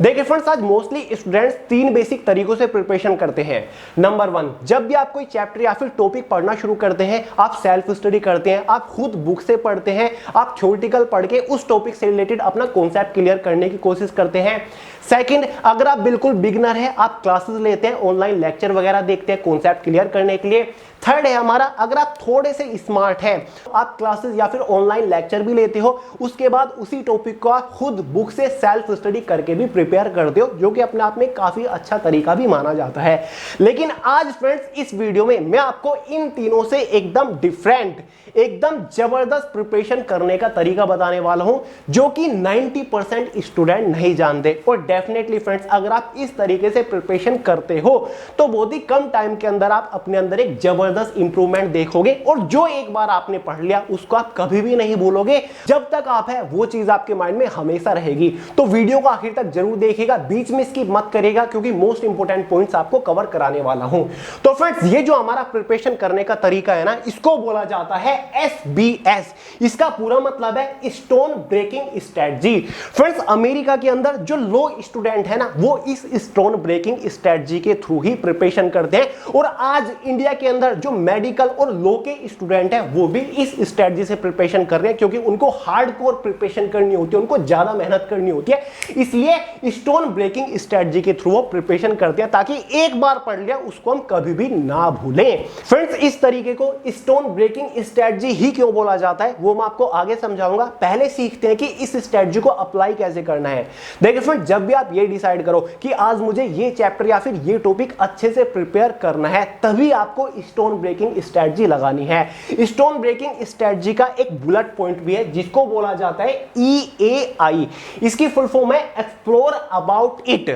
देखिए फ्रेंड्स, आज mostly students 3 basic तरीकों से प्रिपरेशन करते हैं। नंबर 1, जब भी आप कोई चैप्टर या फिर टॉपिक पढ़ना शुरू करते हैं, आप सेल्फ स्टडी करते हैं, आप खुद बुक से पढ़ते हैं, आप थ्योरेटिकल पढ़ के उस टॉपिक से रिलेटेड अपना कॉन्सेप्ट क्लियर करने की कोशिश करते हैं। सेकंड, अगर आप बिल्कुल बिगिनर हैं, आप क्लासेस लेते हैं, ऑनलाइन लेक्चर वगैरह देखते हैं कॉन्सेप्ट क्लियर करने के लिए। थर्ड है हमारा, अगर आप थोड़े से स्मार्ट हैं, आप क्लासेस या फिर ऑनलाइन लेक्चर भी लेते हो, उसके बाद उसी टॉपिक को आप खुद बुक से सेल्फ स्टडी करके भी प्रिपेयर करते हो, जो कि अपने आप में काफी अच्छा तरीका भी माना जाता है। लेकिन आज फ्रेंड्स, इस वीडियो में मैं आपको इन तीनों से एकदम डिफरेंट, एकदम जबरदस्त प्रिपरेशन करने का तरीका बताने वाला हूं, जो कि 90% स्टूडेंट नहीं जानते। और डेफिनेटली फ्रेंड्स, अगर आप इस तरीके से प्रिपरेशन करते हो तो बहुत ही कम टाइम के अंदर आप अपने अंदर एक जबरदस्त इंप्रूवमेंट देखोगे, और जो एक बार आपने पढ़ लिया उसको आप कभी भी नहीं भूलोगे। जब तक आप है वो चीज आपके माइंड में हमेशा रहेगी। तो वीडियो को आखिर तक जरूर देखिएगा, बीच में स्किप मत करिएगा, क्योंकि मोस्ट इंपोर्टेंट पॉइंट्स आपको कवर कराने वाला हूं। तो फ्रेंड्स, ये जो हमारा प्रिपरेशन करने का तरीका है ना, इसको बोला जाता है SBS। इसका पूरा मतलब है stone breaking strategy. Friends, America के अंदर जो लो स्टूडेंट है ना, वो इस स्टोन ब्रेकिंग स्ट्रेटजी के थ्रू ही प्रिपरेशन करते हैं। और आज इंडिया के अंदर जो मेडिकल और लो के स्टूडेंट हैं, वो भी इस स्ट्रेटजी से प्रिपरेशन कर रहे हैं, क्योंकि उनको हार्डकोर प्रिपरेशन करनी होती है, उनको ज्यादा मेहनत करनी होती है। इसलिए स्टोन ब्रेकिंग स्ट्रेटजी के थ्रू वो प्रिपरेशन करते हैं, ताकि एक बार पढ़ लिया उसको हम कभी भी ना भूलें। फ्रेंड्स, इस तरीके को स्टोन ब्रेकिंग स्ट्रेटजी ही क्यों बोला जाता है, वो मैं आपको आगे समझाऊंगा। पहले सीखते हैं कि इस स्ट्रेटजी को अप्लाई कैसे करना है। देखिए फ्रेंड्स, जब भी आप ये डिसाइड करो कि आज मुझे ये चैप्टर या फिर ये टॉपिक अच्छे से प्रिपेयर करना है, तभी आपको स्टोन ब्रेकिंग स्ट्रेटजी लगानी है। स्टोन ब्रेकिंग स्ट्रेटजी का एक बुलेट पॉइंट भी है, जिसको बोला जाता है EAI। इसकी फुल फॉर्म है एक्सप्लोर अबाउट इट।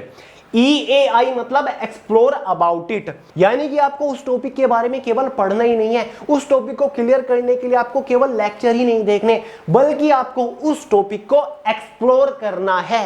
EAI मतलब एक्सप्लोर अबाउट इट, यानी कि आपको उस टॉपिक के बारे में केवल पढ़ना ही नहीं है, उस टॉपिक को क्लियर करने के लिए आपको केवल लेक्चर ही नहीं देखने, बल्कि आपको उस टॉपिक को एक्सप्लोर करना है।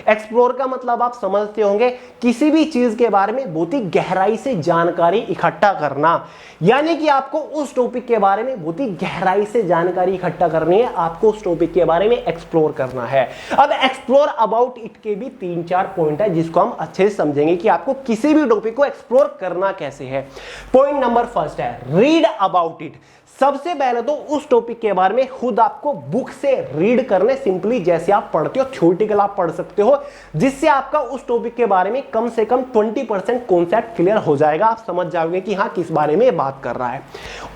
एक्सप्लोर का मतलब आप समझते होंगे, किसी भी चीज के बारे में बहुत ही गहराई से जानकारी इकट्ठा करना। यानी कि आपको उस टॉपिक के बारे में बहुत ही गहराई से जानकारी इकट्ठा करनी है, आपको उस टॉपिक के बारे में एक्सप्लोर करना है। अब एक्सप्लोर अबाउट इट के भी 3-4 पॉइंट है, जिसको हम अच्छे से समझेंगे कि आपको किसी भी टॉपिक को एक्सप्लोर करना कैसे है। पॉइंट नंबर फर्स्ट है रीड अबाउट इट। सबसे पहले तो उस टॉपिक के बारे में खुद आपको बुक से रीड करने, सिंपली जैसे आप पढ़ते हो, थ्योरेटिकल आप पढ़ सकते हो, जिससे आपका उस टॉपिक के बारे में कम से कम 20% कॉन्सेप्ट क्लियर हो जाएगा। आप समझ जाओगे कि हाँ, किस बारे में बात कर रहा है।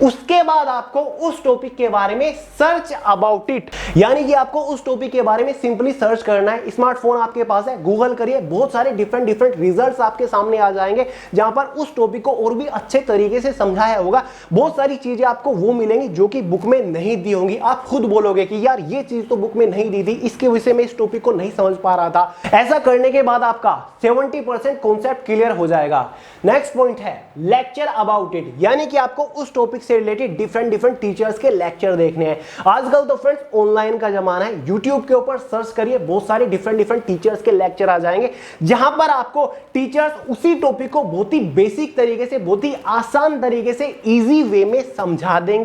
उसके बाद आपको उस टॉपिक के बारे में सर्च अबाउट इट, यानी कि आपको उस टॉपिक के बारे में सिंपली सर्च करना है। स्मार्टफोन आपके पास है, गूगल करिए, बहुत सारे डिफरेंट रिजल्ट्स आपके सामने आ जाएंगे, जहां पर उस टॉपिक को और भी अच्छे तरीके से समझाया होगा। बहुत सारी चीजें आपको वो मिलेंगी जो कि बुक में नहीं दी होंगी। आप खुद बोलोगे कि यार, ये चीज तो बुक में नहीं दी थी, इसके वजह से मैं इस टॉपिक को नहीं समझ पा रहा था। ऐसा करने के बाद आपका 70% कॉन्सेप्ट क्लियर हो जाएगा। नेक्स्ट पॉइंट है लेक्चर अबाउट इट, यानी कि आपको उस टॉपिक से रिलेटेड डिफरेंट टीचर्स के लेक्चर देखने हैं। आजकल तो फ्रेंड्स ऑनलाइन का जमाना है, यूट्यूब के ऊपर सर्च करिए, बहुत सारे डिफरेंट टीचर्स के लेक्चर आ जाएंगे, जहां पर आपको टीचर्स उसी टॉपिक को बहुत ही बेसिक तरीके से, बहुत ही आसान तरीके से, इजी वे में समझा देंगे,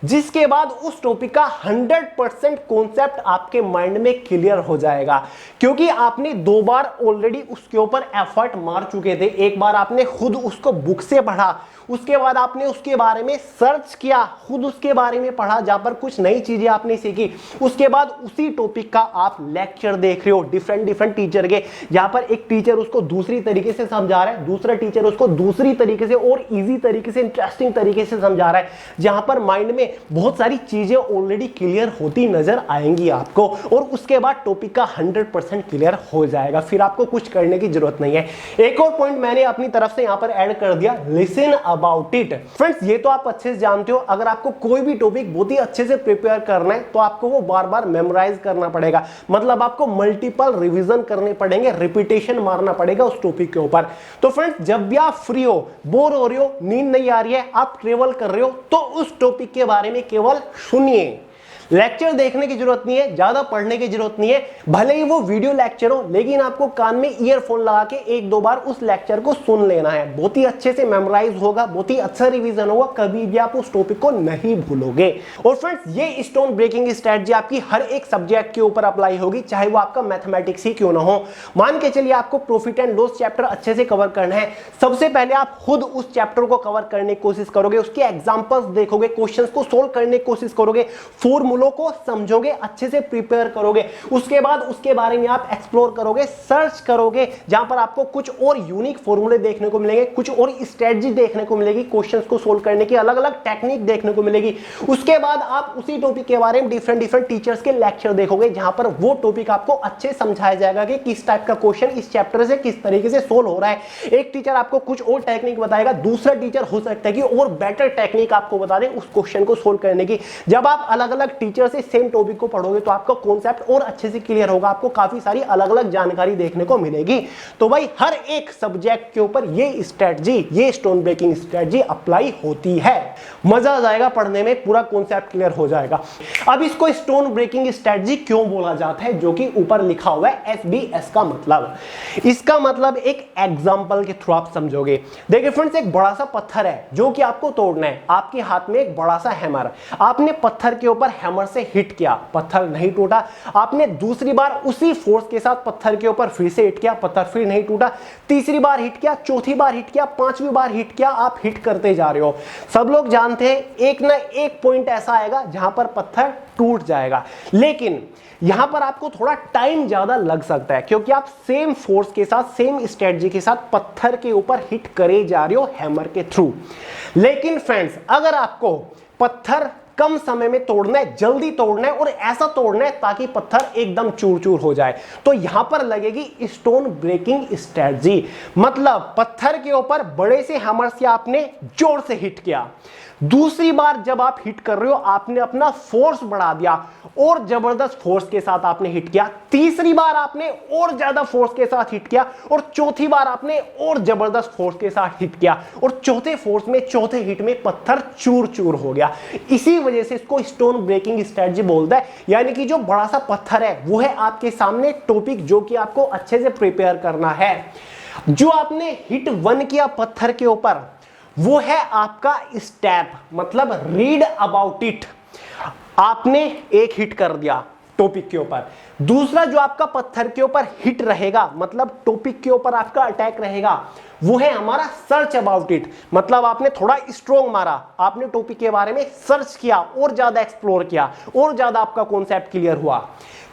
जिसके बाद उस टॉपिक का 100% कॉन्सेप्ट आपके माइंड में क्लियर हो जाएगा। क्योंकि आपने 2 बार ऑलरेडी उसके ऊपर एफर्ट मार चुके थे। एक बार आपने खुद उसको बुक से पढ़ा, उसके बाद आपने उसके बारे में सर्च किया, खुद उसके बारे में पढ़ा, जहां पर कुछ नई चीजें आपने सीखी। उसके बाद उसी टॉपिक का आप लेक्चर देख रहे हो डिफरेंट टीचर के, जहां पर एक टीचर उसको दूसरी तरीके से समझा रहा है, दूसरा टीचर उसको दूसरी तरीके से और इजी तरीके से, इंटरेस्टिंग तरीके से समझा रहा है, जहां पर माइंड में बहुत सारी चीजें ऑलरेडी क्लियर होती नजर आएंगी आपको। और उसके बाद टॉपिक का 100% क्लियर हो जाएगा, फिर आपको कुछ करने की जरूरत नहीं है। एक और पॉइंट मैंने अपनी तरफ से यहां पर ऐड कर दिया, लिसन अबाउट इट। फ्रेंड्स, ये तो आप अच्छे से जानते हो, अगर आपको कोई भी टॉपिक बहुत ही अच्छे से प्रिपेयर करना है, तो आपको वो बार बार मेमोराइज करना पड़ेगा। मतलब आपको मल्टीपल रिवीजन करने पड़ेंगे, रिपीटेशन मारना पड़ेगा उस टॉपिक के ऊपर। तो फ्रेंड्स, जब भी आप फ्री हो, बोर हो रहे हो, नींद नहीं आ रही है, आप ट्रेवल कर रहे हो, तो उस टॉपिक के बारे में केवल सुनिए, लेक्चर देखने की जरूरत नहीं है, ज्यादा पढ़ने की जरूरत नहीं है, भले ही वो वीडियो लेक्चर हो, लेकिन आपको कान में ईयरफोन लगा के एक दो बार उस लेक्चर को सुन लेना है। बहुत ही अच्छे से मेमोराइज होगा, बहुत ही अच्छा रिवीजन होगा, कभी भी आप उस टॉपिक को नहीं भूलोगे। और फ्रेंड्स ये स्टोन ब्रेकिंग स्ट्रेटजी आपकी हर एक सब्जेक्ट के ऊपर अप्लाई होगी, चाहे वो आपका मैथमेटिक्स ही क्यों ना हो। मान के चलिए आपको प्रॉफिट एंड लॉस चैप्टर अच्छे से कवर करना है, सबसे पहले आप खुद उस चैप्टर को कवर करने की कोशिश करोगे, उसके एग्जांपल्स देखोगे, क्वेश्चंस को सोल्व करने की कोशिश करोगे, फॉर्मूलों को समझोगे, अच्छे से प्रिपेयर करोगे। उसके बाद उसके बारे में आप एक्सप्लोर करोगे, सर्च करोगे, जहां पर आपको कुछ और यूनिक फॉर्मूले देखने को मिलेंगे, कुछ और स्ट्रेटजी देखने को मिलेगी, क्वेश्चंस को सोल्व करने की अलग अलग टेक्निक देखने को मिलेगी। उसके बाद आप उसी टॉपिक के बारे में डिफरेंट टीचर्स के लेक्चर देखोगे, जहां पर वो टॉपिक आपको अच्छे समझाया जाएगा कि किस टाइप का क्वेश्चन इस चैप्टर से किस तरीके से सोल्व हो रहा है। एक टीचर आपको कुछ और टेक्निक बताएगा, दूसरा टीचर हो सकता है कि और बेटर टेक्निक आपको बता दे उस क्वेश्चन को सोल्व करने की। जब आप अलग अलग टीचर से सेम टॉपिक को पढ़ोगे तो आपका कॉन्सेप्ट और अच्छे से क्लियर होगा, आपको काफी सारी अलग अलग जानकारी देखने को मिलेगी। तो भाई हर एक सब्जेक्ट के ऊपर ये स्ट्रेटजी, ये स्टोन ब्रेकिंग स्ट्रेटजी अप्लाई होती है। मजा आ जाएगा पढ़ने में, पूरा कॉन्सेप्ट क्लियर हो जाएगा। अब इसको स्टोन ब्रेकिंग स्ट्रेटजी क्यों बोला जाता है, जो कि ऊपर लिखा हुआ है SBS का मतलब, इसका मतलब एक एग्जांपल के थ्रू आप समझोगे। देखिए फ्रेंड्स, एक बड़ा सा पत्थर है जो कि आपको तोड़ना है, आपके हाथ में एक बड़ा सा हैमर, आपने पत्थर के ऊपर हैमर से हिट किया, पत्थर नहीं टूटा। आपने दूसरी बार उसी फोर्स के साथ पत्थर के ऊपर फिर से हिट किया, पत्थर फिर नहीं टूटा। तीसरी बार हिट किया, चौथी बार हिट किया, पांचवी बार हिट किया, आप हिट करते जा रहे हो। सब लोग जानते हैं एक ना एक पॉइंट ऐसा आएगा जहां पर पत्थर टूट जाएगा, लेकिन यहां पर आपको थोड़ा टाइम ज्यादा लग सकता है, क्योंकि आप सेम फोर्स के साथ, सेम स्ट्रेटजी के साथ पत्थर के ऊपर हिट करे जा रहे हो हैमर के थ्रू। लेकिन फ्रेंड्स, अगर आपको पत्थर कम समय में तोड़ना है, जल्दी तोड़ना है और ऐसा तोड़ना है ताकि पत्थर एकदम चूर चूर हो जाए, तो यहां पर लगेगी स्टोन ब्रेकिंग स्ट्रेटजी। मतलब पत्थर के ऊपर बड़े से हैमर से आपने जोर से हिट किया, दूसरी बार जब आप हिट कर रहे हो आपने अपना फोर्स बढ़ा दिया और जबरदस्त फोर्स के साथ आपने हिट किया, तीसरी बार आपने और ज्यादा फोर्स के साथ हिट किया और चौथी बार आपने और जबरदस्त फोर्स के साथ हिट किया और चौथे फोर्स में, चौथे हिट में पत्थर चूर चूर हो गया। इसी वजह से इसको स्टोन ब्रेकिंग स्ट्रेटजी बोलता है। यानी कि जो बड़ा सा पत्थर है वो है आपके सामने टॉपिक, जो कि आपको अच्छे से प्रिपेयर करना है। जो आपने हिट 1 किया पत्थर के ऊपर, वो है आपका स्टेप, मतलब रीड अबाउट इट। आपने एक हिट कर दिया टॉपिक के ऊपर, दूसरा जो आपका पत्थर के ऊपर हिट रहेगा, मतलब टॉपिक के ऊपर आपका अटैक रहेगा, वो है हमारा सर्च अबाउट इट। मतलब आपने थोड़ा स्ट्रॉन्ग मारा, आपने टॉपिक के बारे में सर्च किया और ज्यादा एक्सप्लोर किया और ज्यादा आपका कॉन्सेप्ट क्लियर हुआ।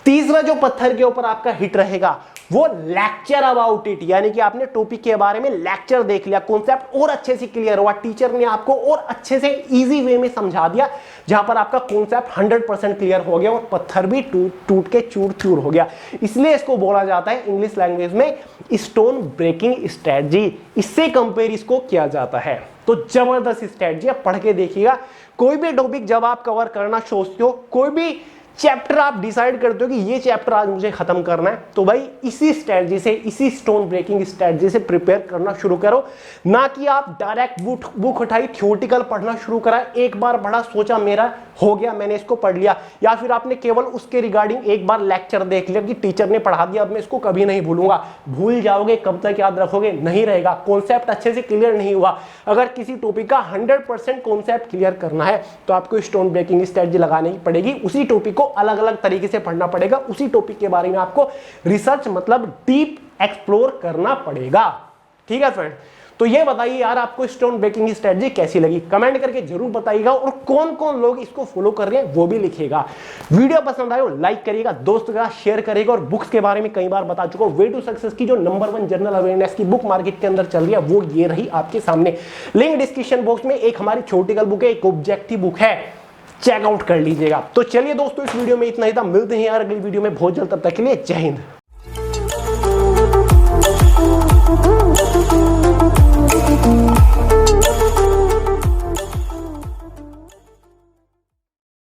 तीसरा जो पत्थर के ऊपर आपका हिट रहेगा वो लेक्चर अबाउट इट, यानी कि आपने टॉपिक के बारे में लेक्चर देख लिया, कॉन्सेप्ट और अच्छे से क्लियर हुआ, टीचर ने आपको और अच्छे से इजी वे में समझा दिया, जहां पर आपका कॉन्सेप्ट 100% क्लियर हो गया और पत्थर भी टूट के चूर चूर हो गया। इसलिए इसको बोला जाता है इंग्लिश लैंग्वेज में स्टोन ब्रेकिंग स्ट्रेटजी। इससे कंपेयर इसको किया जाता है। तो जबरदस्त स्ट्रेटजी है, पढ़ के देखिएगा। कोई भी टॉपिक जब आप कवर करना सोचते हो, कोई भी चैप्टर आप डिसाइड करते हो कि ये चैप्टर आज मुझे खत्म करना है, तो भाई इसी स्ट्रेटजी से, इसी स्टोन ब्रेकिंग स्ट्रेटजी से प्रिपेयर करना शुरू करो। ना कि आप डायरेक्ट बुक उठाई, थ्योरेटिकल पढ़ना शुरू करा, एक बार पढ़ा, सोचा मेरा हो गया, मैंने इसको पढ़ लिया, या फिर आपने केवल उसके रिगार्डिंग एक बार लेक्चर देख लिया कि टीचर ने पढ़ा दिया, अब मैं इसको कभी नहीं भूलूंगा। भूल जाओगे, कब तक याद रखोगे, नहीं रहेगा। कॉन्सेप्ट अच्छे से क्लियर नहीं हुआ। अगर किसी टॉपिक का 100% कॉन्सेप्ट क्लियर करना है तो आपको स्टोन ब्रेकिंग स्ट्रेटजी लगानी पड़ेगी। उसी टॉपिक को अलग अलग तरीके से पढ़ना पड़ेगा, उसी टॉपिक के बारे में आपको रिसर्च, मतलब डीप एक्सप्लोर करना पड़ेगा। ठीक है फ्रेंड, तो ये बताइए यार आपको स्टोन ब्रेकिंग स्ट्रेटजी कैसी लगी, कमेंट करके जरूर बताइएगा। और कौन कौन लोग इसको फॉलो कर रहे हैं वो भी लिखिएगा। वीडियो पसंद आए लाइक करिएगा, दोस्त का शेयर करिएगा। और बुक्स के बारे में कई बार बता चुका हूं, वे टू सक्सेस की जो नंबर 1 जनरल अवेयरनेस की बुक मार्केट के अंदर चल रही है वो ये रही आपके सामने। लिंक डिस्क्रिप्शन बॉक्स में एक हमारी थ्योरेटिकल बुक है, एक ऑब्जेक्टिव बुक है, चेकआउट कर लीजिएगा। तो चलिए दोस्तों, इस वीडियो में इतना ही था। मिलते हैं यार अगली वीडियो में बहुत जल्द, तब तक के लिए जय हिंद।